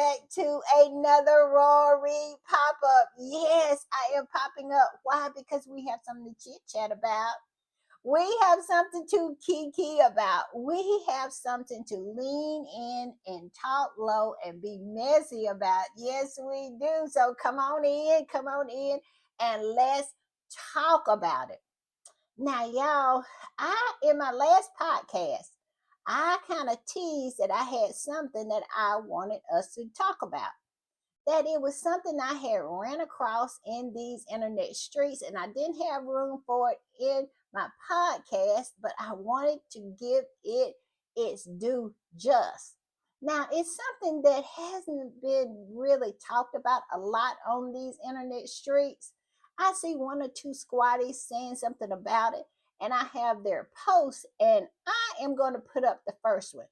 back to another Rory pop-up. Yes, I am popping up. Why? Because we have something to chit-chat about. We have something to kiki about. We have something to lean in and talk low and be messy about. Yes, we do. So come on in, and let's talk about it. Now, y'all, in my last podcast, I kind of teased that I had something that I wanted us to talk about. That it was something I had ran across in these internet streets, and I didn't have room for it in my podcast, but I wanted to give it its due just. Now, it's something that hasn't been really talked about a lot on these internet streets. I see one or two squatties saying something about it, and I have their posts, and I am going to put up the first one,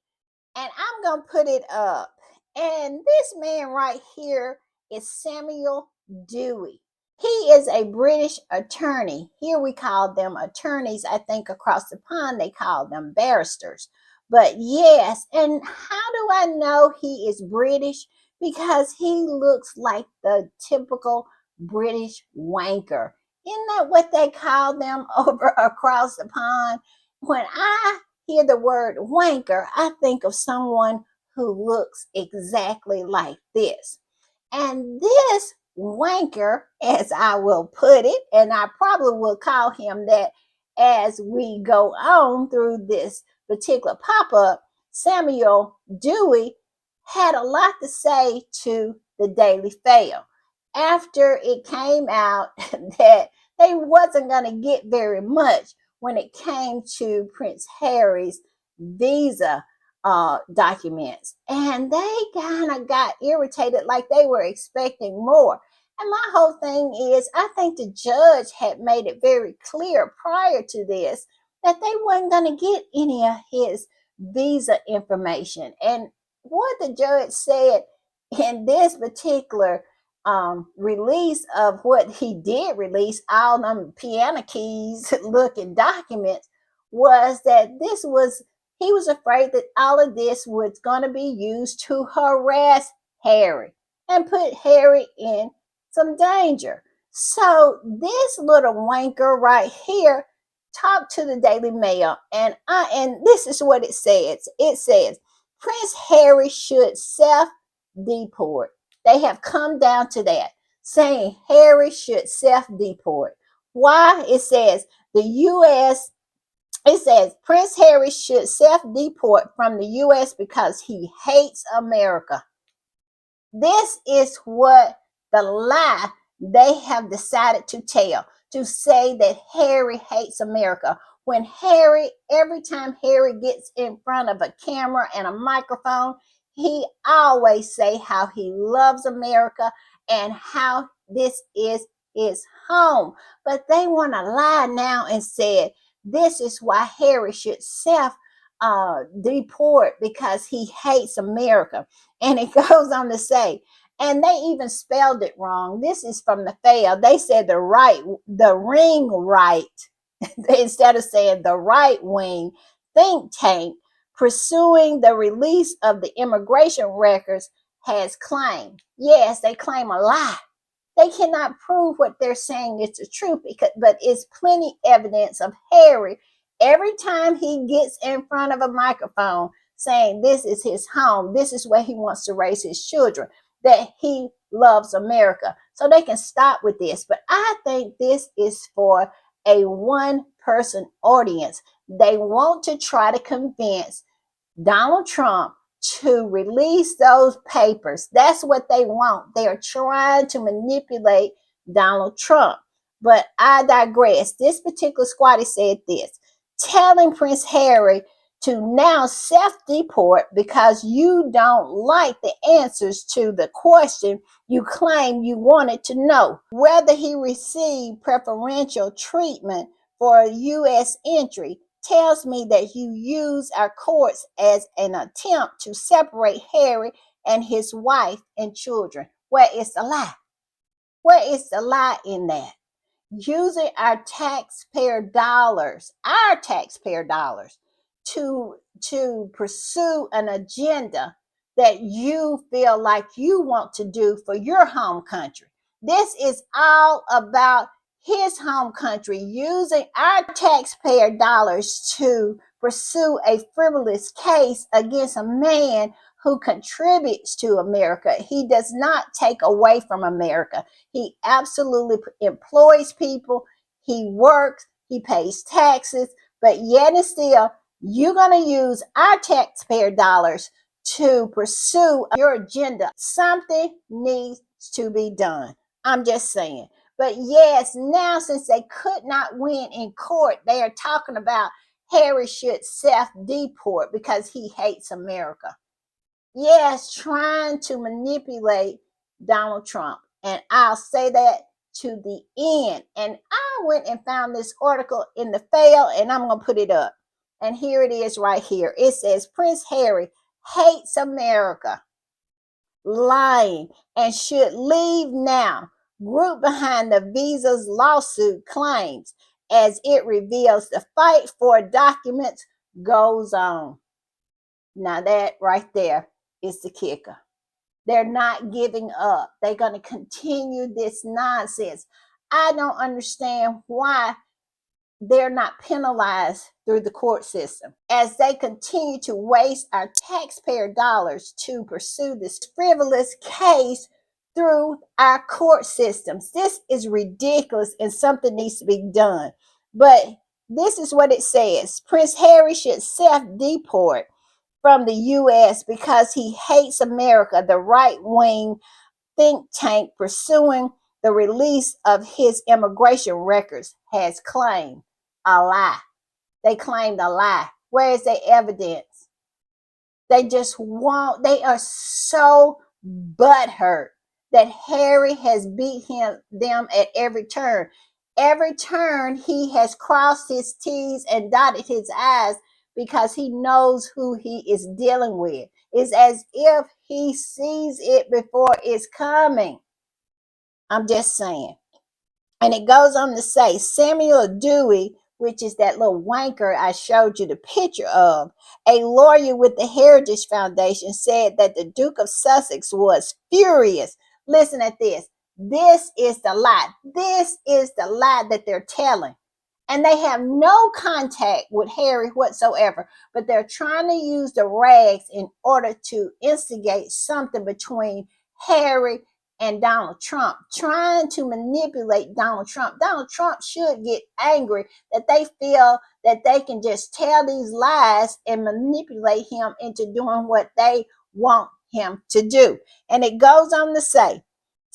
and I'm going to put it up. And this man right here is Samuel Dewey. He is a British attorney. Here we call them attorneys. I think across the pond they call them barristers. But yes, and how do I know he is British? Because he looks like the typical British wanker. Isn't that what they call them over across the pond? When I hear the word wanker, I think of someone who looks exactly like this. And this wanker, as I will put it, and I probably will call him that as we go on through this particular pop up, Samuel Dewey had a lot to say to the Daily Fail after it came out that they wasn't going to get very much when it came to Prince Harry's visa documents. And they kind of got irritated like they were expecting more. And my whole thing is, I think the judge had made it very clear prior to this that they weren't going to get any of his visa information. And what the judge said in this particular release of what he did release, all them piano keys looking documents, was that he was afraid that all of this was going to be used to harass Harry and put Harry in some danger. So this little wanker right here talked to the Daily Mail, and this is what it says. It says Prince Harry should self-deport. They have come down to that, saying Harry should self-deport. Why? It says Prince Harry should self-deport from the U.S. because he hates America. This is what the lie they have decided to tell, to say that Harry hates America. When every time Harry gets in front of a camera and a microphone, he always say how he loves America and how this is his home. But they want to lie now and said this is why Harry should self deport because he hates America. And it goes on to say, and they even spelled it wrong. This is from the fail. They said the ring right, instead of saying the right wing think tank pursuing the release of the immigration records has claimed. Yes, they claim a lie. They cannot prove what they're saying is the truth, but it's plenty evidence of Harry every time he gets in front of a microphone saying this is his home, this is where he wants to raise his children, that he loves America. So they can stop with this. But I think this is for a one-person audience. They want to try to convince Donald Trump to release those papers. That's what they want. They are trying to manipulate Donald Trump. But I digress. This particular squatty said this, telling Prince Harry to now self-deport because you don't like the answers to the question you claim you wanted to know, whether he received preferential treatment for U.S. entry. Tells me that you use our courts as an attempt to separate Harry and his wife and children. Where is the lie? Where is the lie in that? Using our taxpayer dollars, to pursue an agenda that you feel like you want to do for your home country. This is all about his home country using our taxpayer dollars to pursue a frivolous case against a man who contributes to America. He does not take away from America. He absolutely employs people, he works, he pays taxes, but yet and still, you're going to use our taxpayer dollars to pursue your agenda. Something needs to be done. I'm just saying. But yes, now since they could not win in court, they are talking about Harry should self deport because he hates America. Yes, trying to manipulate Donald Trump. And I'll say that to the end. And I went and found this article in the Fail, and I'm going to put it up. And here it is right here. It says Prince Harry hates America, lying, and should leave now. Group behind the Visa's lawsuit claims as it reveals the fight for documents goes on. Now, that right there is the kicker. They're not giving up. They're going to continue this nonsense. I don't understand why they're not penalized through the court system as they continue to waste our taxpayer dollars to pursue this frivolous case through our court systems. This is ridiculous and something needs to be done. But this is what it says. Prince Harry should self-deport from the U.S. because he hates America, the right-wing think tank pursuing the release of his immigration records has claimed a lie. They claimed a lie. Where is the evidence? They just want, they are so butthurt that Harry has beat them at every turn. Every turn he has crossed his T's and dotted his I's because he knows who he is dealing with. It's as if he sees it before it's coming. I'm just saying. And it goes on to say Samuel Dewey, which is that little wanker I showed you the picture of, a lawyer with the Heritage Foundation, said that the Duke of Sussex was furious. Listen at this. This is the lie. This is the lie that they're telling. And they have no contact with Harry whatsoever, but they're trying to use the rags in order to instigate something between Harry and Donald Trump, trying to manipulate Donald Trump. Donald Trump should get angry that they feel that they can just tell these lies and manipulate him into doing what they want him to do. And it goes on to say,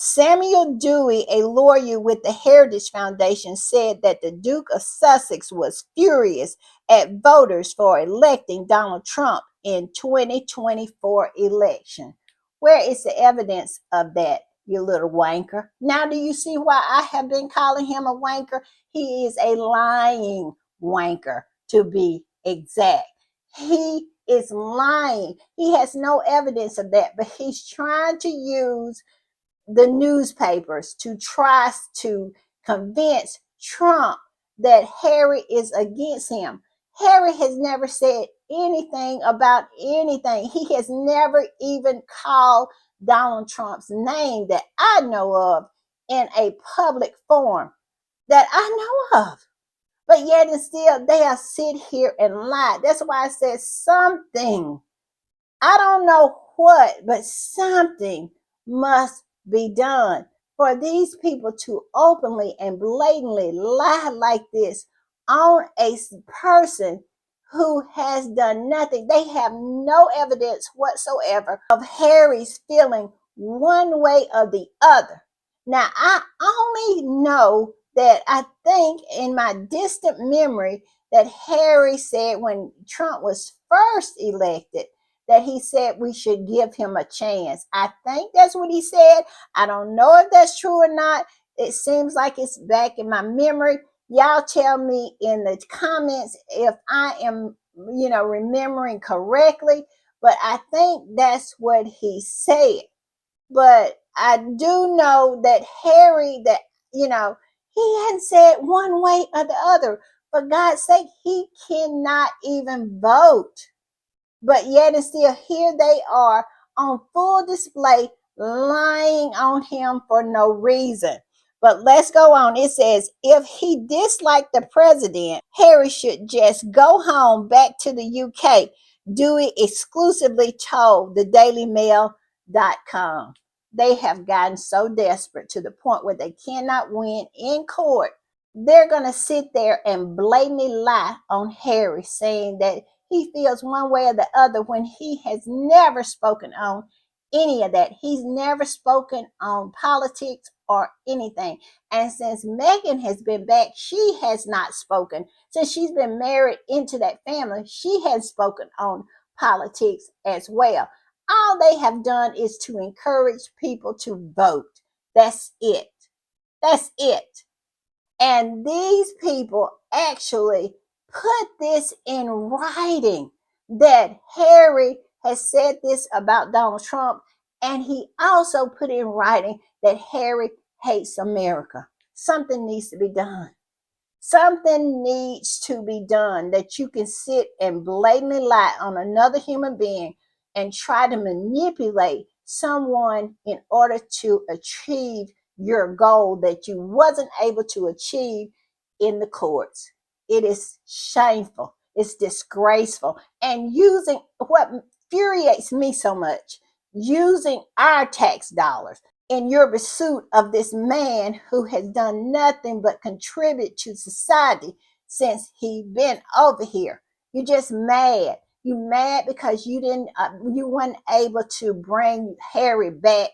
Samuel Dewey, a lawyer with the Heritage Foundation, said that the Duke of Sussex was furious at voters for electing Donald Trump in 2024 election. Where is the evidence of that, you little wanker? Now do you see why I have been calling him a wanker? He is a lying wanker, to be exact. He is lying. He has no evidence of that, but he's trying to use the newspapers to try to convince Trump that Harry is against him. Harry has never said anything about anything. He has never even called Donald Trump's name that I know of in a public forum that I know of. But yet and still, they are sit here and lie. That's why I said something. I don't know what, but something must be done for these people to openly and blatantly lie like this on a person who has done nothing. They have no evidence whatsoever of Harry's feeling one way or the other. Now, I only know that I think in my distant memory that Harry said when Trump was first elected, that he said we should give him a chance. I think that's what he said. I don't know if that's true or not. It seems like it's back in my memory. Y'all tell me in the comments if I am, remembering correctly. But I think that's what he said. But I do know that Harry, he hadn't said one way or the other. For God's sake, he cannot even vote. But yet and still, here they are on full display, lying on him for no reason. But let's go on. It says, if he disliked the president, Harry should just go home back to the UK. Dewey exclusively told the dailymail.com. They have gotten so desperate to the point where they cannot win in court. They're going to sit there and blatantly lie on Harry, saying that he feels one way or the other when he has never spoken on any of that. He's never spoken on politics or anything. And since Meghan has been back, she has not spoken. Since she's been married into that family, she has spoken on politics as well. All they have done is to encourage people to vote. That's it. That's it. And these people actually put this in writing that Harry has said this about Donald Trump. And he also put in writing that Harry hates America. Something needs to be done. Something needs to be done that you can sit and blatantly lie on another human being and try to manipulate someone in order to achieve your goal that you wasn't able to achieve in the courts. It is shameful. It's disgraceful. And using what infuriates me so much, using our tax dollars in your pursuit of this man who has done nothing but contribute to society since he been over here. You're just mad. You mad because you weren't able to bring Harry back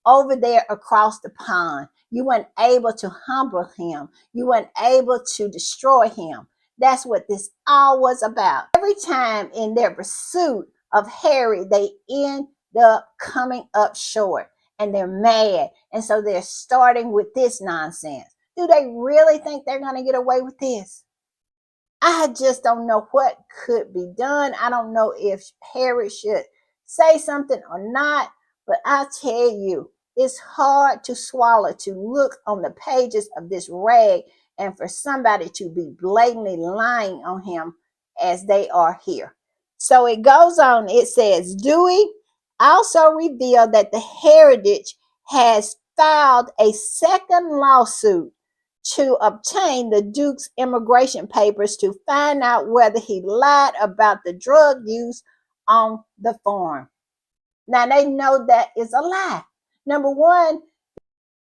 over there across the pond. You weren't able to humble him. You weren't able to destroy him. That's what this all was about. Every time in their pursuit of Harry, they end up coming up short and they're mad. And so they're starting with this nonsense. Do they really think they're going to get away with this? I just don't know what could be done. I don't know if Harry should say something or not, but I tell you, it's hard to swallow to look on the pages of this rag and for somebody to be blatantly lying on him as they are here. So it goes on, it says, Dewey also revealed that the Heritage has filed a second lawsuit to obtain the Duke's immigration papers to find out whether he lied about the drug use on the farm. Now they know that is a lie. Number one,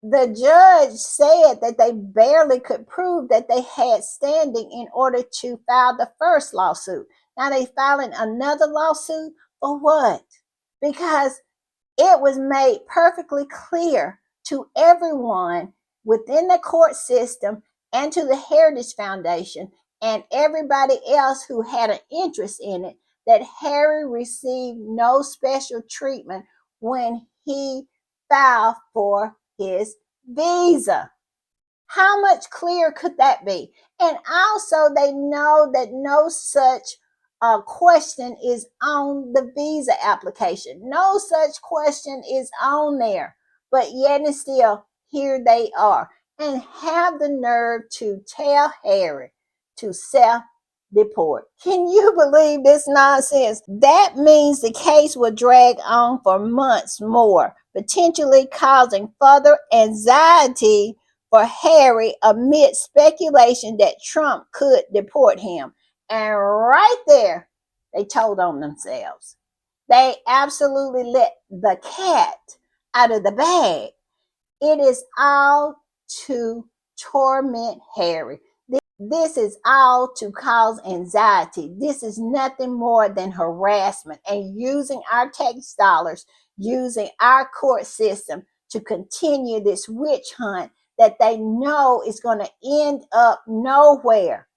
the judge said that they barely could prove that they had standing in order to file the first lawsuit. Now they filing another lawsuit for what? Because it was made perfectly clear to everyone within the court system and to the Heritage Foundation and everybody else who had an interest in it that Harry received no special treatment when he filed for his visa. How much clearer could that be? And also, they know that no such question is on the visa application. No such question is on there. But yet and still, here they are and have the nerve to tell Harry to self deport. Can you believe this nonsense? That means the case will drag on for months more, potentially causing further anxiety for Harry amid speculation that Trump could deport him. And right there, they told on themselves. They absolutely let the cat out of the bag. It is all to torment Harry. This is all to cause anxiety. This is nothing more than harassment and using our tax dollars, using our court system to continue this witch hunt that they know is going to end up nowhere.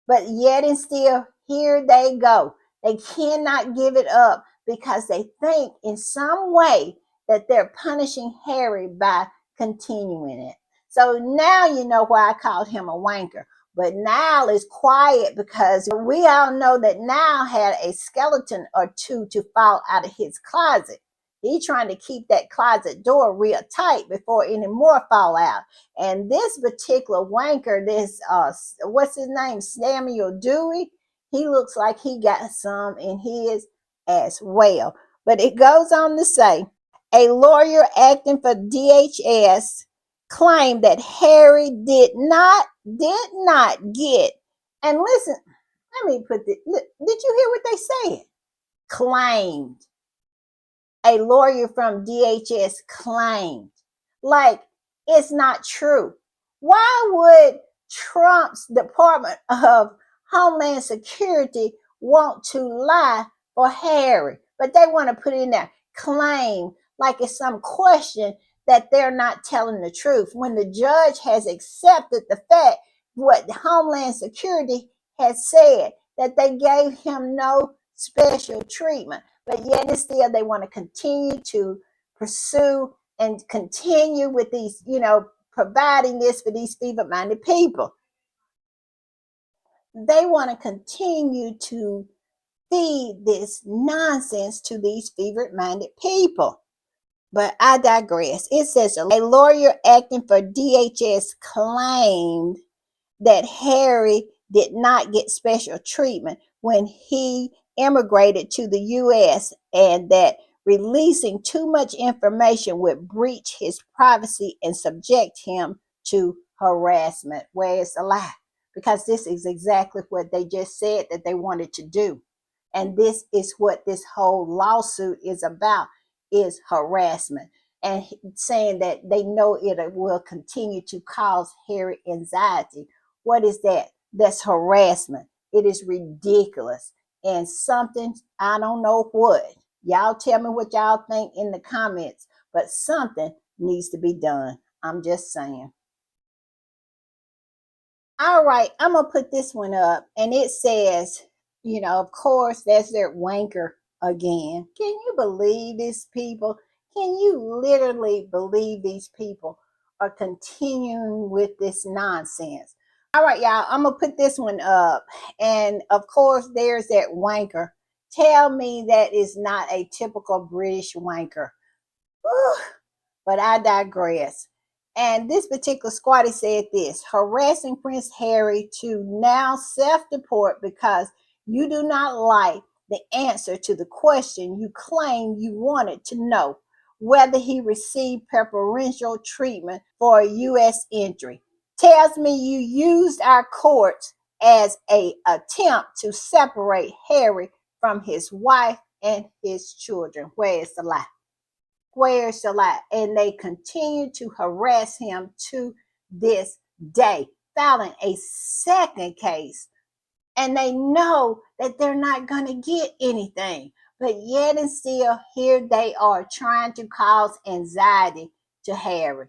But yet and still, here they go. They cannot give it up because they think in some way that they're punishing Harry by continuing it. So now you know why I called him a wanker. But Niall is quiet because we all know that Niall had a skeleton or two to fall out of his closet. He's trying to keep that closet door real tight before any more fall out. And this particular wanker, this what's his name, Samuel Dewey, he looks like he got some in his as well. But it goes on to say a lawyer acting for DHS claimed that Harry did not get. And listen, let me put this. Did you hear what they said? Claimed. A lawyer from DHS claimed. Like, it's not true. Why would Trump's Department of Homeland Security want to lie for Harry? But they want to put in there claim, like it's some question that they're not telling the truth. When the judge has accepted the fact what Homeland Security has said, that they gave him no special treatment. But yet and still they want to continue to pursue and continue with these, providing this for these feeble-minded people. They want to continue to feed this nonsense to these fevered-minded people. But I digress. It says a lawyer acting for DHS claimed that Harry did not get special treatment when he immigrated to the U.S. and that releasing too much information would breach his privacy and subject him to harassment. Where it's a lie, because this is exactly what they just said that they wanted to do. And this is what this whole lawsuit is about, is harassment, and saying that they know it will continue to cause Harry anxiety. What is that? That's harassment. It is ridiculous. And something, I don't know what. Y'all tell me what y'all think in the comments, but something needs to be done. I'm just saying. All right, I'm going to put this one up. And it says, of course, that's their wanker again. Can you believe these people? Can you literally believe these people are continuing with this nonsense? All right, y'all, I'm going to put this one up. And of course, there's that wanker. Tell me that is not a typical British wanker. Ooh, but I digress. And this particular squatty said this: harassing Prince Harry to now self deport because you do not like the answer to the question you claim you wanted to know, whether he received preferential treatment for a U.S. entry. Tells me you used our courts as a attempt to separate Harry from his wife and his children. Where is the lie? Where's the lie? And they continue to harass him to this day, filing a second case. And they know that they're not going to get anything. But yet and still, here they are trying to cause anxiety to Harry.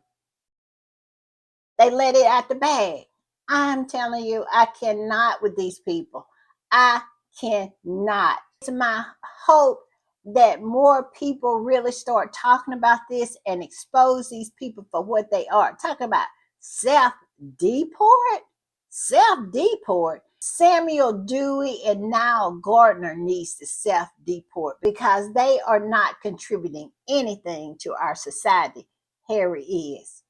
They let it out the bag. I'm telling you, I cannot with these people. I cannot. It's my hope that more people really start talking about this and expose these people for what they are. Talking about self-deport? Self-deport? Samuel Dewey and Niall Gardner needs to self-deport because they are not contributing anything to our society. Harry is.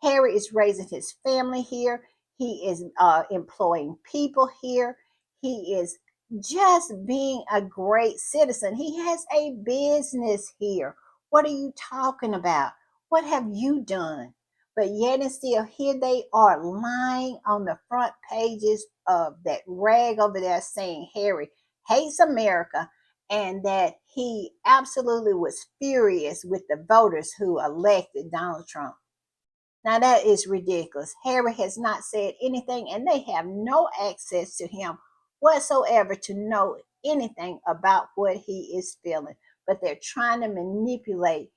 Harry is raising his family here. He is employing people here. He is just being a great citizen. He has a business here. What are you talking about? What have you done? But yet and still, here they are lying on the front pages of that rag over there saying Harry hates America and that he absolutely was furious with the voters who elected Donald Trump. Now that is ridiculous. Harry has not said anything, and they have no access to him whatsoever to know anything about what he is feeling. But they're trying to manipulate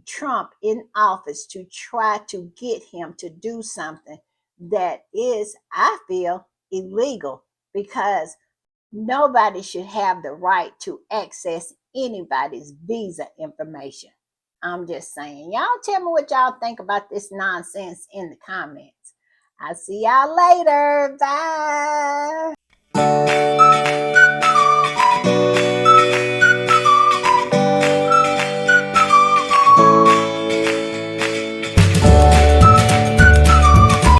Trump in office to try to get him to do something that is, I feel, illegal, because nobody should have the right to access anybody's visa information. I'm just saying. Y'all tell me what y'all think about this nonsense in the comments. I'll see y'all later. Bye.